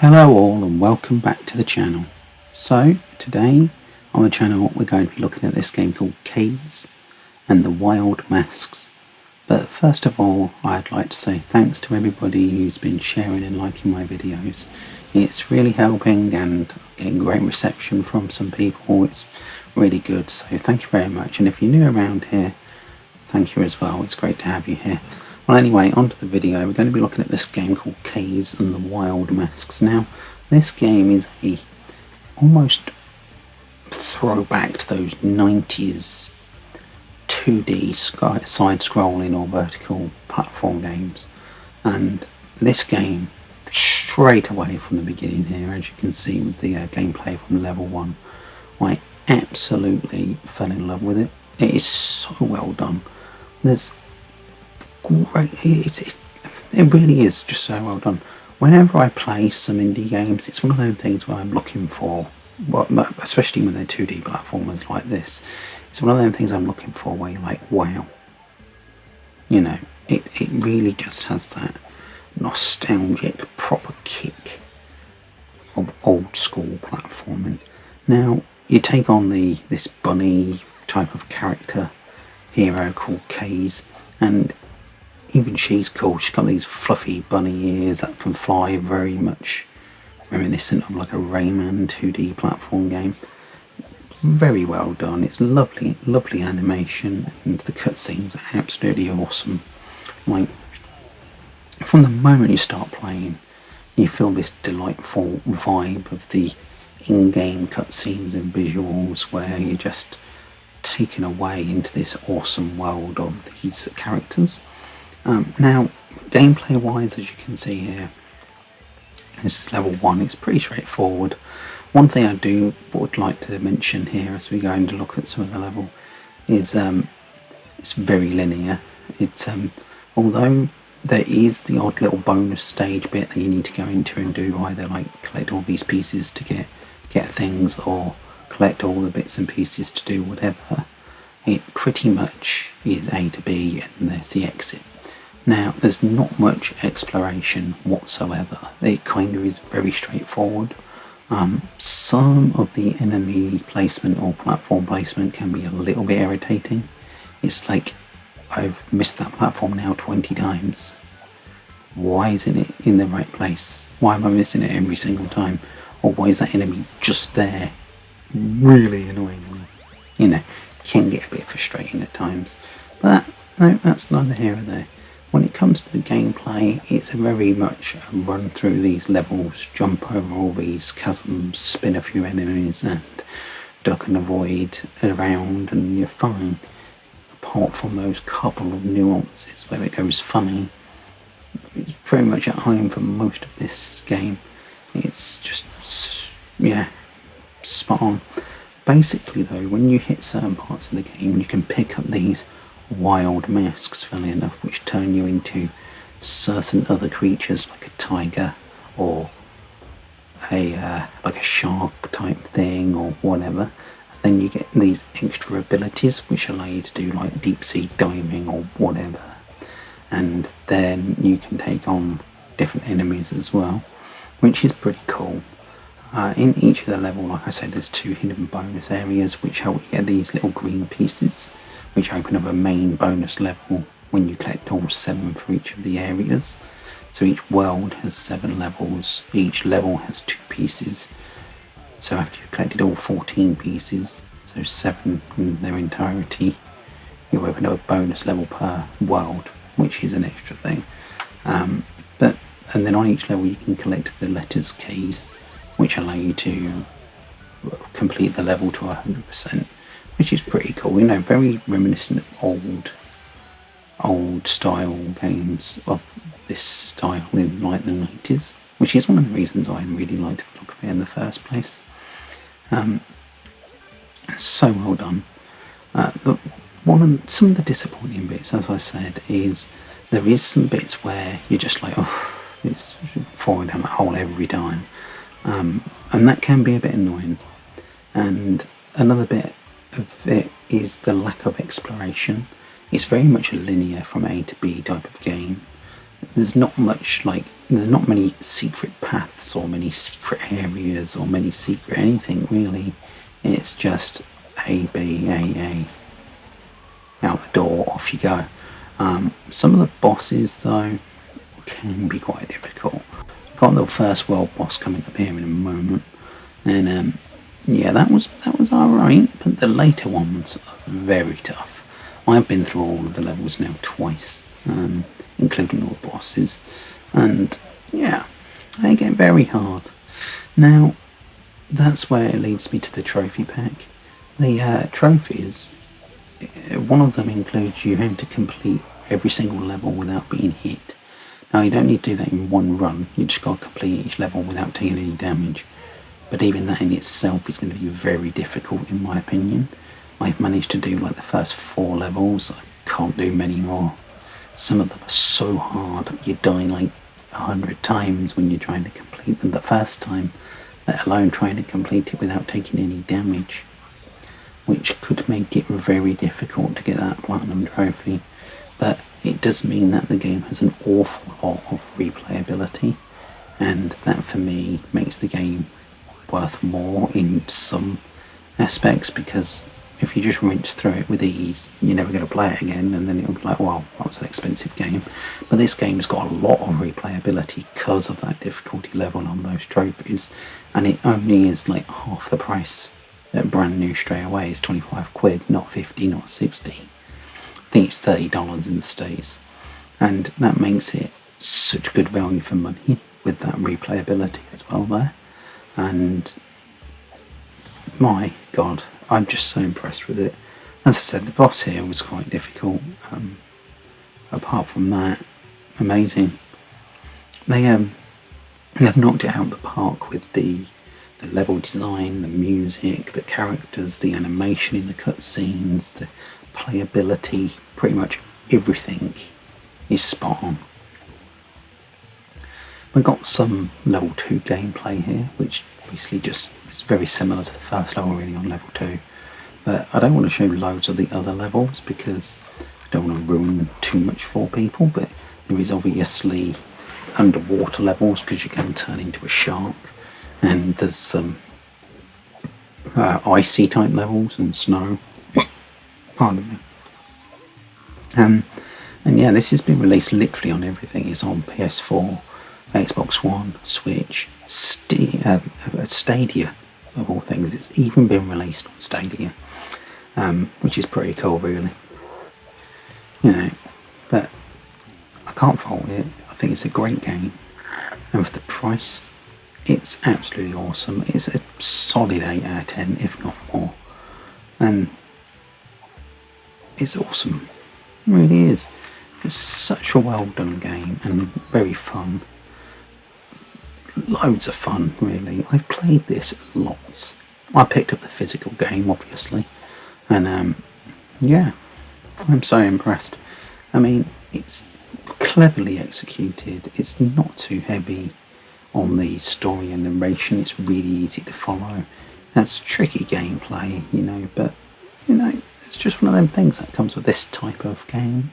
Hello all and welcome back to the channel. So today on the channel we're going to be looking at this game called Kaze and the Wild Masks. But first of all, I'd like to say thanks to everybody who's been sharing and liking my videos. It's really helping and getting great reception from some people. It's really good, so thank you very much. And if you're new around here, thank you as well. It's great to have you here. Well, anyway, on to the video. We're going to be looking at this game called Kaze and the Wild Masks. Now, this game is a almost throwback to those 90s 2D side-scrolling or vertical platform games. And this game, straight away from the beginning here, as you can see with the gameplay from level 1, I absolutely fell in love with it. It is so well done. There's great, it really is just so well done. Whenever I play some indie games, it's one of those things where I'm looking for, especially when they're 2D platformers like this, it's one of those things I'm looking for where you're like, wow, you know, it really just has that nostalgic proper kick of old school platforming. Now you take on this bunny type of character hero called Kaze, and even she's cool. She's got these fluffy bunny ears that can fly, very much reminiscent of like a Rayman 2D platform game. Very well done. It's lovely animation, and the cutscenes are absolutely awesome. Like, from the moment you start playing, you feel this delightful vibe of the in-game cutscenes and visuals where you're just taken away into this awesome world of these characters. Now, gameplay wise, as you can see here, this is level 1, it's pretty straightforward. One thing I would like to mention here as we go in to look at some of the level is it's very linear. Although there is the odd little bonus stage bit that you need to go into and do, either like collect all these pieces to get things, or collect all the bits and pieces to do whatever, it pretty much is A to B and there's the exit. Now, there's not much exploration whatsoever. It kind of is very straightforward. Some of the enemy placement or platform placement can be a little bit irritating. It's like, I've missed that platform now 20 times. Why isn't it in the right place? Why am I missing it every single time? Or why is that enemy just there? Really annoyingly. You know, can get a bit frustrating at times. But no, that's neither here or there. When it comes to the gameplay, it's very much a run through these levels, jump over all these chasms, spin a few enemies and duck and avoid around, and you're fine. Apart from those couple of nuances where it goes funny, it's pretty much at home for most of this game. It's just, yeah, spot on. Basically though, when you hit certain parts of the game, you can pick up these wild masks, funnily enough, which turn you into certain other creatures like a tiger or like a shark type thing or whatever. And then you get these extra abilities which allow you to do like deep sea diving or whatever, and then you can take on different enemies as well, which is pretty cool. In each of the level, like I said, there's 2 hidden bonus areas which help you get these little green pieces, which open up a main bonus level when you collect all 7 for each of the areas. So each world has 7 levels, each level has 2 pieces. So after you've collected all 14 pieces, so 7 in their entirety, you open up a bonus level per world, which is an extra thing. And then on each level you can collect the letters keys, which allow you to complete the level to 100%. Which is pretty cool, you know, very reminiscent of old style games of this style in like the 90s, which is one of the reasons I really liked the look of it in the first place. So well done. Some of the disappointing bits, as I said, is there is some bits where you're just like, oh, it's falling down that hole every time, and that can be a bit annoying. And another bit of it is the lack of exploration. It's very much a linear from A to B type of game, there's not much there's not many secret paths or many secret areas or many secret anything really. It's just A, B, A, out the door, off you go. Some of the bosses though can be quite difficult. I've got the first world boss coming up here in a moment, and yeah, that was alright, but the later ones are very tough. I've been through all of the levels now twice, including all the bosses, and yeah, they get very hard. Now, that's where it leads me to the trophy pack. The trophies, one of them includes you having to complete every single level without being hit. Now, you don't need to do that in one run, you just got to complete each level without taking any damage. But even that in itself is going to be very difficult in my opinion. I've managed to do like the first 4 levels, I can't do many more. Some of them are so hard, you die like 100 times when you're trying to complete them the first time, let alone trying to complete it without taking any damage, which could make it very difficult to get that platinum trophy. But it does mean that the game has an awful lot of replayability, and that for me makes the game worth more in some aspects, because if you just rinse through it with ease, you're never going to play it again, and then it'll be like, well, that was an expensive game. But this game's got a lot of replayability because of that difficulty level on those trophies, and it only is like half the price at brand new straight away. It's 25 quid, not 50, not 60. I think it's $30 in the States, and that makes it such good value for money with that replayability as well there. And my god, I'm just so impressed with it. As I said, the boss here was quite difficult. Apart from that, amazing. They have knocked it out of the park with the level design, the music, the characters, the animation in the cutscenes, the playability, pretty much everything is spot on. We've got some level 2 gameplay here, which basically just is very similar to the first level really on level 2. But I don't want to show loads of the other levels because I don't want to ruin too much for people, but there is obviously underwater levels because you can turn into a shark, and there's some icy type levels and snow. Pardon me. And yeah, this has been released literally on everything. It's on PS4, Xbox One, Switch, Stadia of all things. It's even been released on Stadia, which is pretty cool really. You know, but I can't fault it. I think it's a great game, and for the price it's absolutely awesome. It's a solid 8 out of 10 if not more, and it's awesome. It really is. It's such a well done game and very fun. Loads of fun really. I've played this lots. I picked up the physical game obviously, and yeah, I'm so impressed. I mean, it's cleverly executed, it's not too heavy on the story and narration, it's really easy to follow. That's tricky gameplay, you know, but you know, it's just one of them things that comes with this type of game.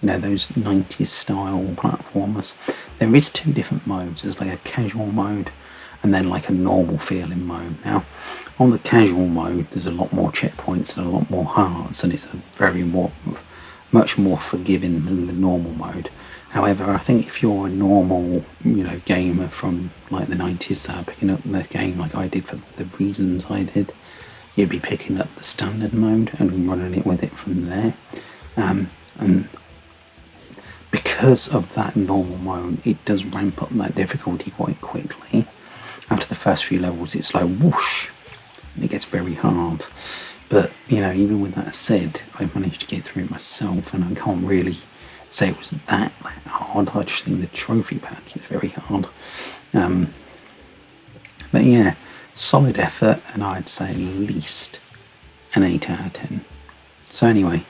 You know, those 90s style platformers. There is 2 different modes. There's like a casual mode and then like a normal feeling mode. Now, on the casual mode, there's a lot more checkpoints and a lot more hearts, and it's a much more forgiving than the normal mode. However, I think if you're a normal, you know, gamer from like the 90s that are picking up the game like I did for the reasons I did, you'd be picking up the standard mode and running it with it from there. And because of that normal mode, it does ramp up that difficulty quite quickly. After the first few levels, it's like whoosh, and it gets very hard. But you know, even with that said, I've managed to get through it myself, and I can't really say it was that hard. I just think the trophy pack is very hard. But yeah, solid effort, and I'd say at least an 8 out of 10. So anyway,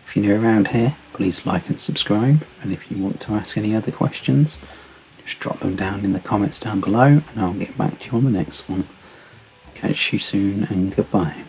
if you're new around here, please like and subscribe, and if you want to ask any other questions, just drop them down in the comments down below and I'll get back to you on the next one. Catch you soon, and goodbye.